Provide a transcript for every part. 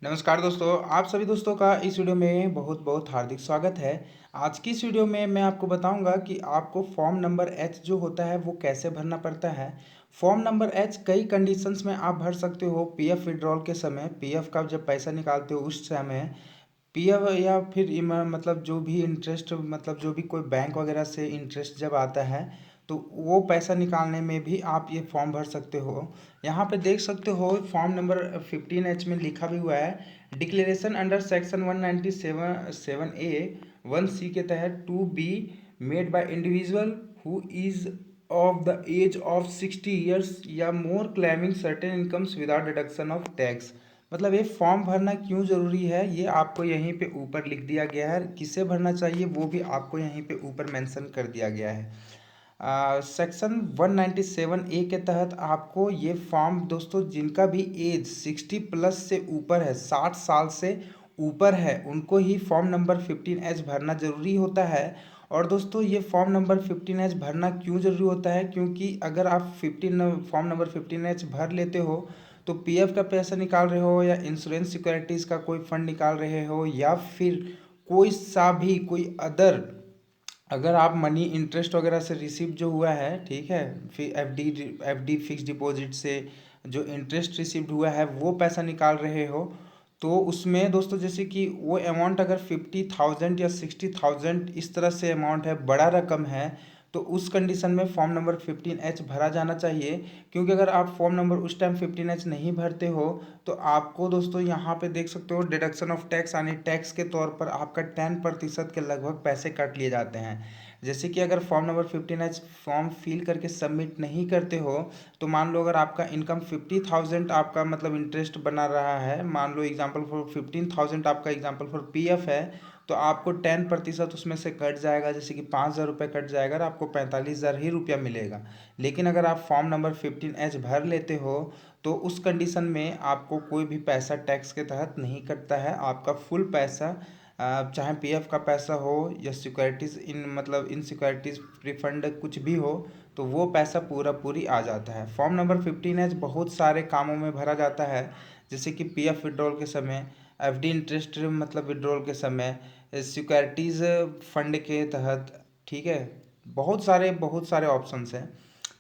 नमस्कार दोस्तों, आप सभी दोस्तों का इस वीडियो में बहुत बहुत हार्दिक स्वागत है। आज की इस वीडियो में मैं आपको बताऊंगा कि आपको फॉर्म नंबर एच जो होता है वो कैसे भरना पड़ता है। फॉर्म नंबर एच कई कंडीशंस में आप भर सकते हो। पीएफ विड्रॉल के समय, पीएफ का जब पैसा निकालते हो उस समय, पीएफ या फिर मतलब जो भी इंटरेस्ट, मतलब जो भी कोई बैंक वगैरह से इंटरेस्ट जब आता है तो वो पैसा निकालने में भी आप ये फॉर्म भर सकते हो। यहाँ पे देख सकते हो फॉर्म नंबर 15H में लिखा भी हुआ है, डिक्लेरेशन अंडर सेक्शन 197(7)(a)(1)(c) के तहत to be made by individual who is of the age of 60 years या more claiming certain incomes without deduction of tax. मतलब ये फॉर्म भरना क्यों ज़रूरी है ये आपको यहीं पे ऊपर लिख दिया गया है। किसे भरना चाहिए वो भी आपको यहीं पे ऊपर मेंशन कर दिया गया है। सेक्शन 197(a) के तहत आपको ये फॉर्म दोस्तों, जिनका भी एज 60+ से ऊपर है, 60 साल से ऊपर है, उनको ही फॉर्म नंबर 15H भरना ज़रूरी होता है। और दोस्तों ये फॉर्म नंबर 15H भरना क्यों ज़रूरी होता है, क्योंकि अगर आप फॉर्म नंबर 15H भर लेते हो तो पीएफ का पैसा निकाल रहे हो या इंश्योरेंस सिक्योरिटीज़ का कोई फंड निकाल रहे हो या फिर कोई अदर, अगर आप मनी इंटरेस्ट वगैरह से रिसीव जो हुआ है, ठीक है, फिर एफडी फिक्स डिपॉजिट से जो इंटरेस्ट रिसीव्ड हुआ है वो पैसा निकाल रहे हो, तो उसमें दोस्तों जैसे कि वो अमाउंट अगर 50,000 या 60,000 इस तरह से अमाउंट है, बड़ा रकम है, तो उस कंडीशन में फॉर्म नंबर 15H भरा जाना चाहिए। क्योंकि अगर आप फॉर्म नंबर उस टाइम 15H नहीं भरते हो तो आपको दोस्तों यहाँ पे देख सकते हो डिडक्शन ऑफ टैक्स, यानी टैक्स के तौर पर आपका 10% के लगभग पैसे काट लिए जाते हैं। जैसे कि अगर form number 15H form fill करके सबमिट नहीं करते हो तो मान लो अगर आपका इनकम 50,000 आपका मतलब इंटरेस्ट बना रहा है, मान लो एग्जाम्पल फॉर 15,000 आपका एग्जाम्पल फॉर पीएफ है, तो आपको 10% उसमें से कट जाएगा, जैसे कि 5,000 रुपये कट जाएगा और आपको 45,000 ही रुपया मिलेगा। लेकिन अगर आप फॉर्म नंबर 15H भर लेते हो तो उस कंडीशन में आपको कोई भी पैसा टैक्स के तहत नहीं कटता है। आपका फुल पैसा, चाहे पीएफ का पैसा हो या सिक्योरिटीज़ इन सिक्योरिटीज़ रिफंड कुछ भी हो, तो वो पैसा पूरी आ जाता है। फॉर्म नंबर 15H बहुत सारे कामों में भरा जाता है, जैसे कि पीएफ विड्रॉल के समय, एफडी इंटरेस्ट मतलब विड्रॉल के समय, सिक्योरिटीज़ फंड के तहत, ठीक है, बहुत सारे ऑप्शंस हैं।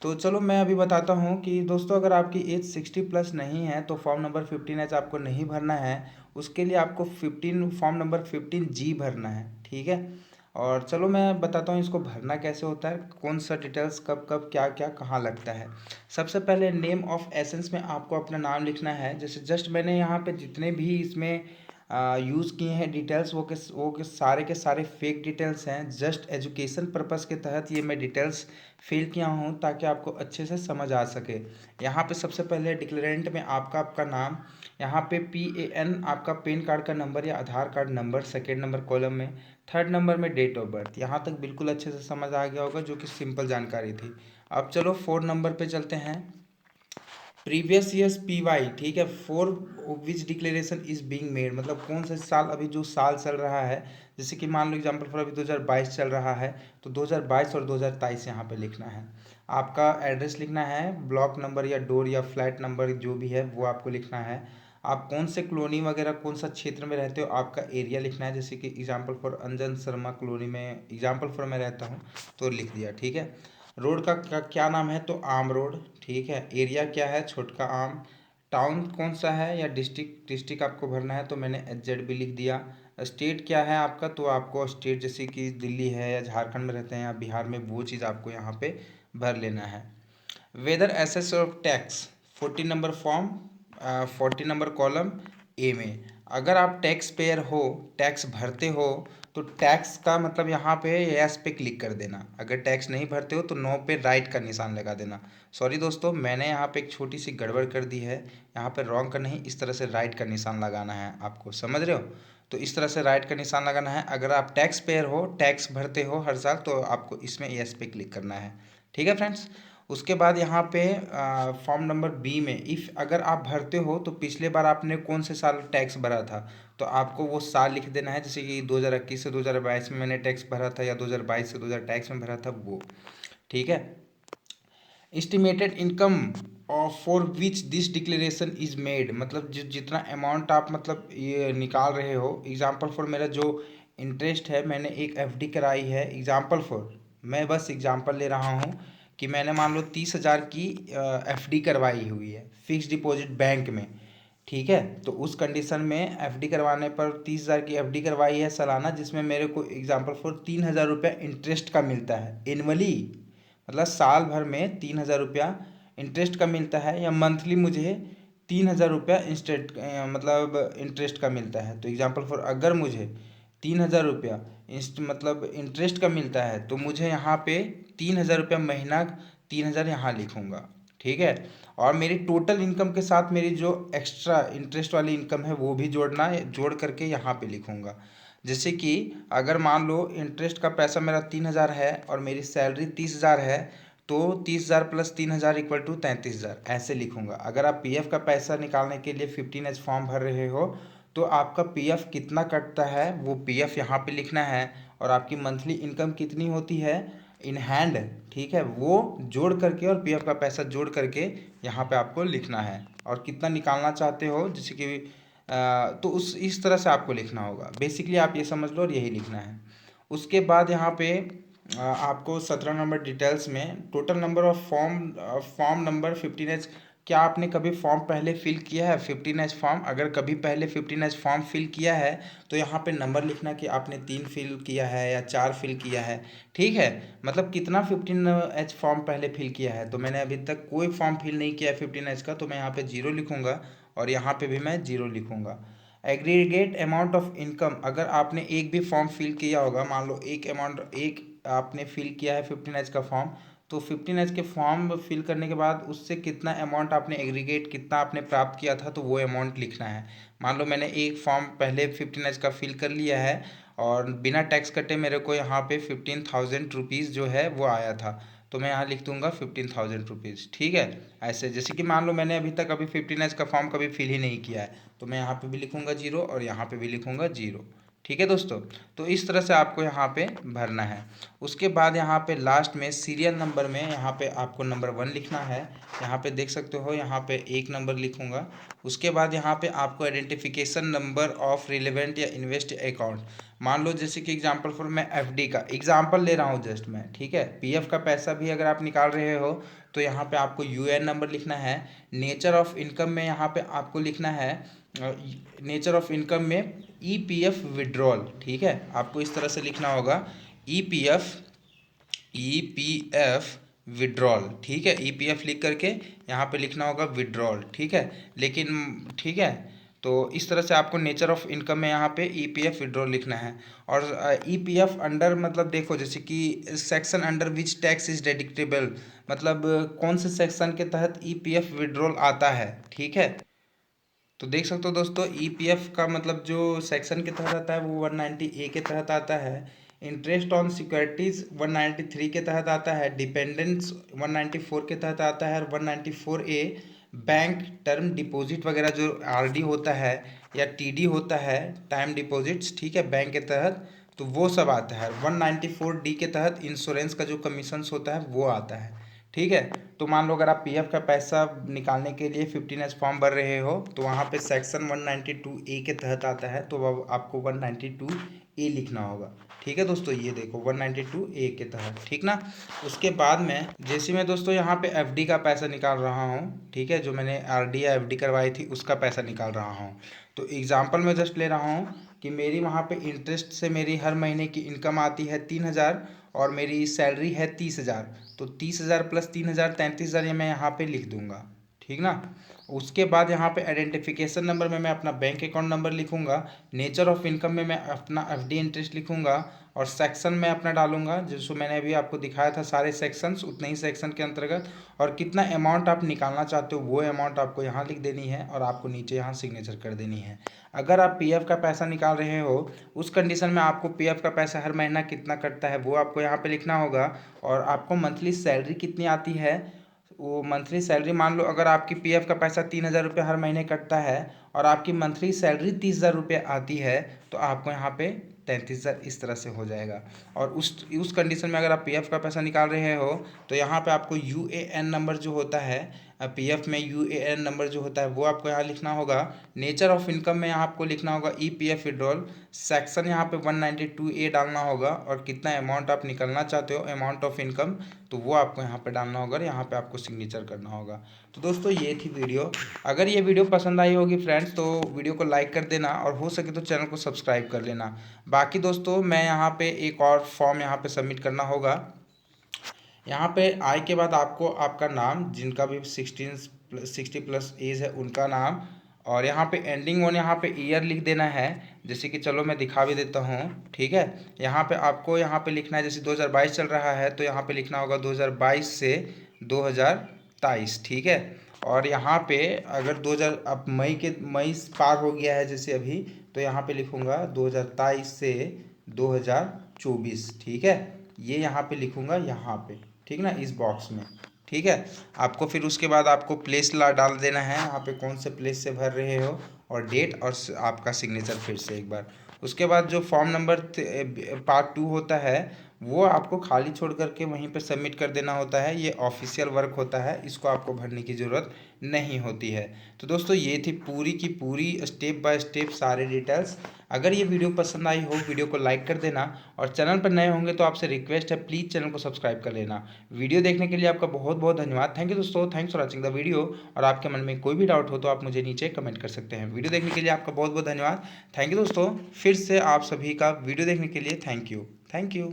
तो चलो मैं अभी बताता हूँ कि दोस्तों अगर आपकी एज 60+ नहीं है तो फॉर्म नंबर 15H आपको नहीं भरना है। उसके लिए आपको फॉर्म नंबर 15G भरना है, ठीक है। और चलो मैं बताता हूँ इसको भरना कैसे होता है, कौन सा डिटेल्स कब कब क्या क्या कहाँ लगता है। सबसे पहले नेम ऑफ एसेंस में आपको अपना नाम लिखना है। जैसे जस्ट मैंने यहाँ पे जितने भी इसमें यूज़ किए हैं डिटेल्स, वो के सारे फेक डिटेल्स हैं। जस्ट एजुकेशन पर्पस के तहत ये मैं डिटेल्स फिल किया हूँ ताकि आपको अच्छे से समझ आ सके। यहाँ पे सबसे पहले डिक्लेरेंट में आपका नाम, यहाँ पे PAN आपका पैन कार्ड का नंबर या Aadhaar card number second number column में, थर्ड नंबर में डेट ऑफ बर्थ। यहाँ तक बिल्कुल अच्छे से समझ आ गया होगा, जो कि सिंपल जानकारी थी। अब चलो 4 नंबर पे चलते हैं। प्रीवियस ईयर्स PY, ठीक है, for which declaration is being made, मतलब कौन सा साल, अभी जो साल चल रहा है, जैसे कि मान लो एग्जांपल फॉर अभी 2022 चल रहा है तो 2022 और 2023 यहाँ पे लिखना है। आपका एड्रेस लिखना है, ब्लॉक नंबर या डोर या फ्लैट नंबर जो भी है वो आपको लिखना है। आप कौन से कॉलोनी वगैरह कौन सा क्षेत्र में रहते हो आपका एरिया लिखना है, जैसे कि example for Anjan Sharma colony में एग्जाम्पल फॉर मैं रहता हूँ तो लिख दिया, ठीक है। रोड का क्या नाम है, तो आम रोड, ठीक है। एरिया क्या है, छोटका आम। टाउन कौन सा है या डिस्ट्रिक्ट आपको भरना है तो मैंने HZ भी लिख दिया। स्टेट क्या है आपका, तो आपको स्टेट जैसे कि दिल्ली है या झारखंड में रहते हैं या बिहार में, वो चीज़ आपको यहाँ पे भर लेना है। Whether assess of tax 14 number form, 14 number column A में, अगर आप टैक्स पेयर हो, टैक्स भरते हो, तो टैक्स का मतलब यहाँ पे यस पे क्लिक कर देना। अगर टैक्स नहीं भरते हो तो नो पे राइट का निशान लगा देना। सॉरी दोस्तों, मैंने यहाँ पे एक छोटी सी गड़बड़ कर दी है, यहाँ पे रॉन्ग का नहीं, इस तरह से राइट का निशान लगाना है आपको, समझ रहे हो। तो इस तरह से राइट का निशान लगाना है। अगर आप टैक्स पेयर हो, टैक्स भरते हो हर साल, तो आपको इसमें यस पे क्लिक करना है, ठीक है फ्रेंड्स। उसके बाद यहाँ पे फॉर्म नंबर बी में, इफ़ अगर आप भरते हो तो पिछले बार आपने कौन से साल टैक्स भरा था, तो आपको वो साल लिख देना है। जैसे कि 2021 से 2022 में मैंने टैक्स भरा था या 2022 से 2023 में भरा था वो, ठीक है। Estimated income for which this declaration is made, मतलब जितना अमाउंट आप मतलब ये निकाल रहे हो, एग्जाम्पल फॉर मेरा जो इंटरेस्ट है, मैंने एक एफडी कराई है, एग्जाम्पल फॉर, मैं बस एग्जाम्पल ले रहा हूँ कि मैंने मान लो 30,000 की एफडी करवाई हुई है फिक्स डिपॉजिट बैंक में, ठीक है। तो उस कंडीशन में एफडी करवाने पर 30,000 की एफडी करवाई है सालाना, जिसमें मेरे को एग्जाम्पल फॉर 3,000 रुपया इंटरेस्ट का मिलता है एनुअली, मतलब साल भर में 3,000 रुपया इंटरेस्ट का मिलता है, या मंथली मुझे 3,000 रुपया मतलब इंटरेस्ट का मिलता है। तो एग्जाम्पल फॉर अगर मुझे 3,000 रुपया मतलब इंटरेस्ट का मिलता है, तो मुझे यहाँ पे 3,000 रुपया महीना, 3,000 यहाँ लिखूँगा, ठीक है। और मेरी टोटल इनकम के साथ मेरी जो एक्स्ट्रा इंटरेस्ट वाली इनकम है वो भी जोड़ना है, जोड़ करके यहाँ पे लिखूँगा। जैसे कि अगर मान लो इंटरेस्ट का पैसा मेरा 3,000 है और मेरी सैलरी 30,000 है, तो 30,000 प्लस 3,000 इक्वल टू 33,000 ऐसे लिखूँगा। अगर आप पीएफ का पैसा निकालने के लिए 15H फॉर्म भर रहे हो, तो आपका पीएफ कितना कटता है वो पीएफ यहाँ पे लिखना है, और आपकी मंथली इनकम कितनी होती है इन हैंड, ठीक है, वो जोड़ करके और पीएफ का पैसा जोड़ करके यहाँ पे आपको लिखना है, और कितना निकालना चाहते हो जैसे कि तो उस इस तरह से आपको लिखना होगा। बेसिकली आप ये समझ लो और यही लिखना है। उसके बाद यहाँ पे आपको 17 नंबर डिटेल्स में total number of form number 15H, क्या आपने कभी फॉर्म पहले फिल किया है 15H फॉर्म? अगर कभी पहले 15H फॉर्म फिल किया है तो यहाँ पे नंबर लिखना कि आपने 3 फिल किया है या 4 फिल किया है, ठीक है। मतलब कितना 15H फॉर्म पहले फिल किया है, तो मैंने अभी तक कोई फॉर्म फिल नहीं किया है 15H का, तो मैं यहाँ पे 0 लिखूँगा, और यहाँ पे भी मैं 0 लिखूँगा। एग्रीगेट अमाउंट ऑफ इनकम, अगर आपने एक भी फॉर्म फिल किया होगा, मान लो एक आपने फिल किया है 15H का फॉर्म, तो 15H के फॉर्म फिल करने के बाद उससे कितना अमाउंट आपने एग्रीगेट, कितना आपने प्राप्त किया था, तो वो अमाउंट लिखना है। मान लो मैंने एक फॉर्म पहले 15H का फिल कर लिया है और बिना टैक्स कटे मेरे को यहाँ पे 15,000 रुपीज़ जो है वो आया था, तो मैं यहाँ लिख दूंगा 15,000 रुपीज़, ठीक है। ऐसे जैसे कि मान लो मैंने अभी तक अभी 15H का फॉर्म कभी फिल ही नहीं किया है, तो मैं यहाँ पे भी लिखूंगा 0 और यहाँ पे भी लिखूंगा 0, ठीक है दोस्तों। तो इस तरह से आपको यहाँ पे भरना है। उसके बाद यहाँ पे लास्ट में सीरियल नंबर में यहाँ पे आपको नंबर 1 लिखना है। यहाँ पे देख सकते हो, यहाँ पे 1 नंबर लिखूंगा। उसके बाद यहाँ पे आपको आइडेंटिफिकेशन नंबर ऑफ रिलेवेंट या इन्वेस्ट अकाउंट, मान लो जैसे कि एग्जांपल फॉर मैं एफडी का एग्जांपल ले रहा हूँ जस्ट मैं, ठीक है। पीएफ का पैसा भी अगर आप निकाल रहे हो तो यहाँ पे आपको यूएन नंबर लिखना है। नेचर ऑफ इनकम में यहाँ पे आपको लिखना है, नेचर ऑफ इनकम में ईपीएफ विड्रॉल, ठीक है, आपको इस तरह से लिखना होगा ईपीएफ विड्रॉल, ठीक है। ईपीएफ लिख करके यहाँ पे लिखना होगा विड्रॉल, ठीक है। लेकिन ठीक है, तो इस तरह से आपको नेचर ऑफ इनकम में यहाँ पे ईपीएफ विड्रॉल लिखना है। और ईपीएफ अंडर मतलब देखो जैसे कि section under which tax is deductible, मतलब कौन से सेक्शन के तहत ईपीएफ विड्रॉल आता है, ठीक है। तो देख सकते हो दोस्तों, ईपीएफ का मतलब जो सेक्शन के तहत आता है वो 190A के तहत आता है। इंटरेस्ट ऑन सिक्योरिटीज 193 के तहत आता है। डिपेंडेंस 194 के तहत आता है। और 194A बैंक टर्म डिपॉजिट वगैरह जो आरडी होता है या टीडी होता है, टाइम डिपॉजिट्स, ठीक है, बैंक के तहत, तो वो सब आता है। 194D के तहत इंश्योरेंस का जो कमीशंस होता है वो आता है, ठीक है। तो मान लो अगर आप पीएफ का पैसा निकालने के लिए 15H फॉर्म भर रहे हो, तो वहाँ पे सेक्शन 192A के तहत आता है, तो अब आपको 192A लिखना होगा, ठीक है दोस्तों। ये देखो 192A के तहत, ठीक ना। उसके बाद में जैसे मैं दोस्तों यहाँ पे एफडी का पैसा निकाल रहा हूँ, ठीक है, जो मैंने आरडी या एफडी करवाई थी उसका पैसा निकाल रहा हूँ। तो एग्जाम्पल मैं जस्ट ले रहा हूँ कि मेरी वहाँ पे इंटरेस्ट से मेरी हर महीने की इनकम आती है 3,000 और मेरी सैलरी है 30,000, तो 30,000 प्लस 3,000 33,000 ये मैं यहाँ पे लिख दूंगा, ठीक ना। उसके बाद यहाँ पे आइडेंटिफिकेशन नंबर में मैं अपना बैंक अकाउंट नंबर लिखूंगा। नेचर ऑफ इनकम में मैं अपना एफडी इंटरेस्ट लिखूंगा, और सेक्शन में अपना डालूंगा जिसको मैंने अभी आपको दिखाया था सारे सेक्शंस उतने ही सेक्शन के अंतर्गत, और कितना अमाउंट आप निकालना चाहते हो वो अमाउंट आपको यहाँ लिख देनी है, और आपको नीचे यहाँ सिग्नेचर कर देनी है। अगर आप पीएफ का पैसा निकाल रहे हो उस कंडीशन में आपको पीएफ का पैसा हर महीना कितना कटता है वो आपको यहाँ पे लिखना होगा, और आपको मंथली सैलरी कितनी आती है वो मंथली सैलरी, मान लो अगर आपकी पीएफ का पैसा 3,000 रुपये हर महीने कटता है और आपकी मंथली सैलरी 30,000 रुपये आती है, तो आपको यहाँ पे 33,000 इस तरह से हो जाएगा। और उस कंडीशन में अगर आप पीएफ का पैसा निकाल रहे हो तो यहाँ पे आपको यूएएन नंबर जो होता है पीएफ में यूएएन नंबर जो होता है वो आपको यहाँ लिखना होगा। नेचर ऑफ इनकम में यहाँ आपको लिखना होगा ईपीएफ विड्रॉल। सेक्शन यहाँ पे 192A डालना होगा, और कितना अमाउंट आप निकलना चाहते हो अमाउंट ऑफ इनकम, तो वो आपको यहाँ पे डालना होगा और यहाँ पे आपको सिग्नेचर करना होगा। तो दोस्तों ये थी वीडियो। अगर ये वीडियो पसंद आई होगी फ्रेंड्स तो वीडियो को लाइक कर देना, और हो सके तो चैनल को सब्सक्राइब कर लेना। बाकी दोस्तों मैं यहाँ पे एक और फॉर्म यहाँ पे सबमिट करना होगा। यहाँ पे आई के बाद आपको आपका नाम, जिनका भी 60+ एज है उनका नाम, और यहाँ पे एंडिंग ऑन यहाँ पे ईयर लिख देना है। जैसे कि चलो मैं दिखा भी देता हूँ, ठीक है। यहाँ पे आपको यहाँ पे लिखना है, जैसे 2022 चल रहा है तो यहाँ पे लिखना होगा 2022 से 2023, ठीक है। और यहाँ पे अगर 2000 अब मई पार हो गया है जैसे अभी, तो यहाँ पे लिखूँगा 2023 से 2024, ठीक है। ये यहाँ पे लिखूँगा यहाँ पे, ठीक ना, इस बॉक्स में, ठीक है। आपको फिर उसके बाद आपको प्लेस डाल देना है, यहाँ पे कौन से प्लेस से भर रहे हो, और डेट, और आपका सिग्नेचर फिर से एक बार। उसके बाद जो फॉर्म नंबर पार्ट 2 होता है वो आपको खाली छोड़ करके वहीं पे सबमिट कर देना होता है। ये ऑफिशियल वर्क होता है, इसको आपको भरने की ज़रूरत नहीं होती है। तो दोस्तों ये थी पूरी की पूरी स्टेप बाय स्टेप सारे डिटेल्स। अगर ये वीडियो पसंद आई हो वीडियो को लाइक कर देना, और चैनल पर नए होंगे तो आपसे रिक्वेस्ट है प्लीज़ चैनल को सब्सक्राइब कर लेना। वीडियो देखने के लिए आपका बहुत बहुत धन्यवाद। थैंक यू दोस्तों, thanks for watching the video. और आपके मन में कोई भी डाउट हो तो आप मुझे नीचे कमेंट कर सकते हैं। वीडियो देखने के लिए आपका बहुत बहुत धन्यवाद। थैंक यू दोस्तों, फिर से आप सभी का वीडियो देखने के लिए थैंक यू।